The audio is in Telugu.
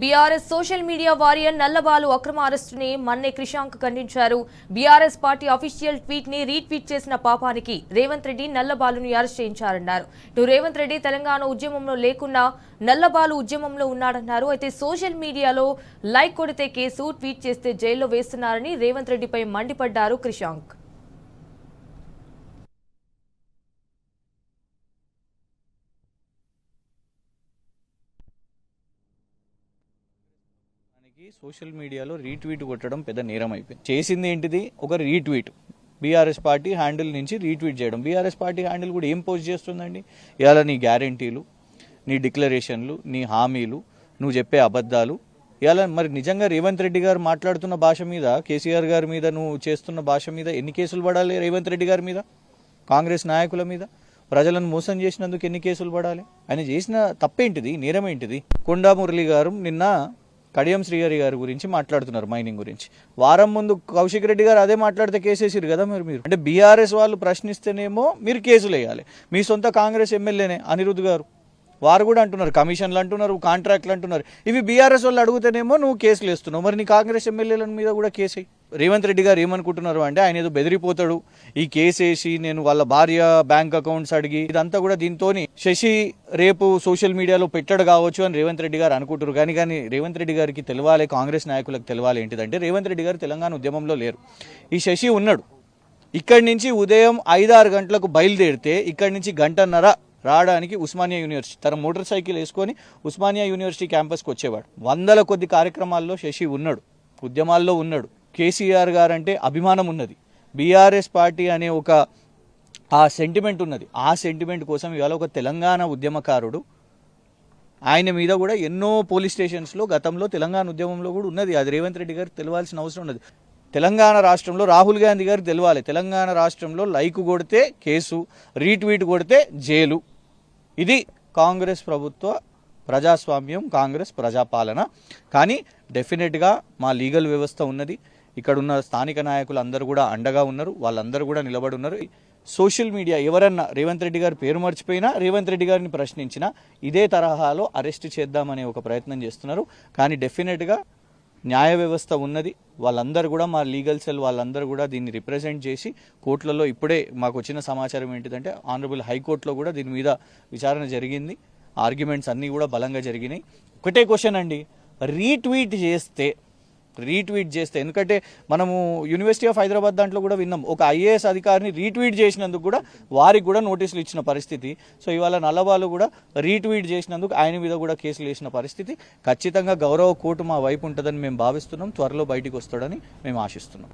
బీఆర్ఎస్ సోషల్ మీడియా వారియర్ నల్లబాలు అక్రమ అరెస్టుని మన్నే క్రిషాంక్ ఖండించారు. బీఆర్ఎస్ పార్టీ అఫీషియల్ ట్వీట్ ని రీట్వీట్ చేసిన పాపానికి రేవంత్ రెడ్డి నల్లబాలుని అరెస్ట్ చేయించారన్నారు. రేవంత్ రెడ్డి తెలంగాణ ఉద్యమంలో లేకున్నా నల్లబాలు ఉద్యమంలో ఉన్నాడన్నారు. అయితే సోషల్ మీడియాలో లైక్ కొడితే కేసు, ట్వీట్ చేస్తే జైల్లో వేస్తున్నారని రేవంత్ రెడ్డిపై మండిపడ్డారు క్రిషాంక్. సోషల్ మీడియాలో రీట్వీట్ కొట్టడం పెద్ద నేరం అయిపోయింది. చేసింది ఏంటిది? ఒక రీట్వీట్, బీఆర్ఎస్ పార్టీ హ్యాండిల్ నుంచి రీట్వీట్ చేయడం. బీఆర్ఎస్ పార్టీ హ్యాండిల్ కూడా ఏం పోస్ట్ చేస్తుందండి? ఇవాళ నీ గ్యారంటీలు, నీ డిక్లరేషన్లు, నీ హామీలు, నువ్వు చెప్పే అబద్ధాలు. ఇవాళ మరి నిజంగా రేవంత్ రెడ్డి గారు మాట్లాడుతున్న భాష మీద, కేసీఆర్ గారి మీద నువ్వు చేస్తున్న భాష మీద ఎన్ని కేసులు పడాలి? రేవంత్ రెడ్డి గారి మీద, కాంగ్రెస్ నాయకుల మీద, ప్రజలను మోసం చేసినందుకు ఎన్ని కేసులు పడాలి? ఆయన చేసిన తప్పేంటిది? నేరం ఏంటిది? కొండా మురళి గారు నిన్న కడియం శ్రీహరి గారి గురించి మాట్లాడుతున్నారు, మైనింగ్ గురించి. వారం ముందు కౌశిక్ రెడ్డి గారు అదే మాట్లాడితే కేసేసిరు కదా మీరు. అంటే బీఆర్ఎస్ వాళ్ళు ప్రశ్నిస్తేనేమో మీరు కేసులు వేయాలి. మీ సొంత కాంగ్రెస్ ఎమ్మెల్యేనే అనిరుద్ గారు, వారు కూడా అంటున్నారు, కమిషన్లు అంటున్నారు, కాంట్రాక్ట్లు అంటున్నారు. ఇవి బీఆర్ఎస్ వాళ్ళు అడుగుతేనేమో నువ్వు కేసులు వేస్తున్నావు. మరి నీ కాంగ్రెస్ ఎమ్మెల్యేల మీద కూడా కేసు. రేవంత్ రెడ్డి గారు ఏమనుకుంటున్నారు అంటే, ఆయన ఏదో బెదిరిపోతాడు, ఈ కేసు వేసి నేను వాళ్ళ భార్య బ్యాంక్ అకౌంట్స్ అడిగి ఇదంతా కూడా దీంతో శశి రేపు సోషల్ మీడియాలో పెట్టాడు కావచ్చు అని రేవంత్ రెడ్డి గారు అనుకుంటారు. కానీ రేవంత్ రెడ్డి గారికి తెలవాలి, కాంగ్రెస్ నాయకులకు తెలవాలి ఏంటిదంటే, రేవంత్ రెడ్డి గారు తెలంగాణ ఉద్యమంలో లేరు. ఈ శశి ఉన్నాడు. ఇక్కడి నుంచి ఉదయం 5-6 గంటలకు బయలుదేరితే ఇక్కడి నుంచి గంటన్నర రావడానికి ఉస్మానియా యూనివర్సిటీ తన మోటార్ సైకిల్ వేసుకొని ఉస్మానియా యూనివర్సిటీ క్యాంపస్కి వచ్చేవాడు. 100 కొద్ది కార్యక్రమాల్లో శశి ఉన్నాడు, ఉద్యమాల్లో ఉన్నాడు. కేసీఆర్ గారు అంటే అభిమానం ఉన్నది, బీఆర్ఎస్ పార్టీ అనే ఒక ఆ సెంటిమెంట్ ఉన్నది. ఆ సెంటిమెంట్ కోసం ఇవాళ ఒక తెలంగాణ ఉద్యమకారుడు, ఆయన మీద కూడా ఎన్నో పోలీస్ స్టేషన్స్లో గతంలో తెలంగాణ ఉద్యమంలో కూడా ఉన్నది. అది రేవంత్ రెడ్డి గారికి తెలవాల్సిన అవసరం ఉన్నది. తెలంగాణ రాష్ట్రంలో రాహుల్ గాంధీ గారికి తెలవాలి, తెలంగాణ రాష్ట్రంలో లైక్ కొడితే కేసు, రీట్వీట్ కొడితే జైలు. ఇది కాంగ్రెస్ ప్రభుత్వ ప్రజాస్వామ్యం, కాంగ్రెస్ ప్రజాపాలన. కానీ డెఫినెట్గా మా లీగల్ వ్యవస్థ ఉన్నది, ఇక్కడ ఉన్న స్థానిక నాయకులు అందరూ కూడా అండగా ఉన్నారు, వాళ్ళందరూ కూడా నిలబడి ఉన్నారు. సోషల్ మీడియా ఎవరన్నా రేవంత్ రెడ్డి గారి పేరు మర్చిపోయినా, రేవంత్ రెడ్డి గారిని ప్రశ్నించినా ఇదే తరహాలో అరెస్ట్ చేద్దామనే ఒక ప్రయత్నం చేస్తున్నారు. కానీ డెఫినెట్గా న్యాయ వ్యవస్థ ఉన్నది, వాళ్ళందరూ కూడా మా లీగల్ సెల్ వాళ్ళందరూ కూడా దీన్ని రిప్రజెంట్ చేసి కోర్టులలో ఇప్పుడే మాకు వచ్చిన సమాచారం ఏంటిదంటే, ఆనరబుల్ హైకోర్టులో కూడా దీని మీద విచారణ జరిగింది, ఆర్గ్యుమెంట్స్ అన్నీ కూడా బలంగా జరిగినాయి. ఒకటే క్వశ్చన్ అండి, రీట్వీట్ చేస్తే ఎందుకంటే మనము యూనివర్సిటీ ఆఫ్ హైదరాబాద్ దాంట్లో కూడా విన్నాం, ఒక ఐఏఎస్ అధికారిని రీట్వీట్ చేసినందుకు కూడా వారికి కూడా నోటీసులు ఇచ్చిన పరిస్థితి. సో ఇవాళ నల్లబాలు కూడా రీట్వీట్ చేసినందుకు ఆయన మీద కూడా కేసులు వేసిన పరిస్థితి. ఖచ్చితంగా గౌరవ కోర్టు మా వైపు ఉంటుందని మేము భావిస్తున్నాం, త్వరలో బయటికి వస్తాడని మేము ఆశిస్తున్నాం.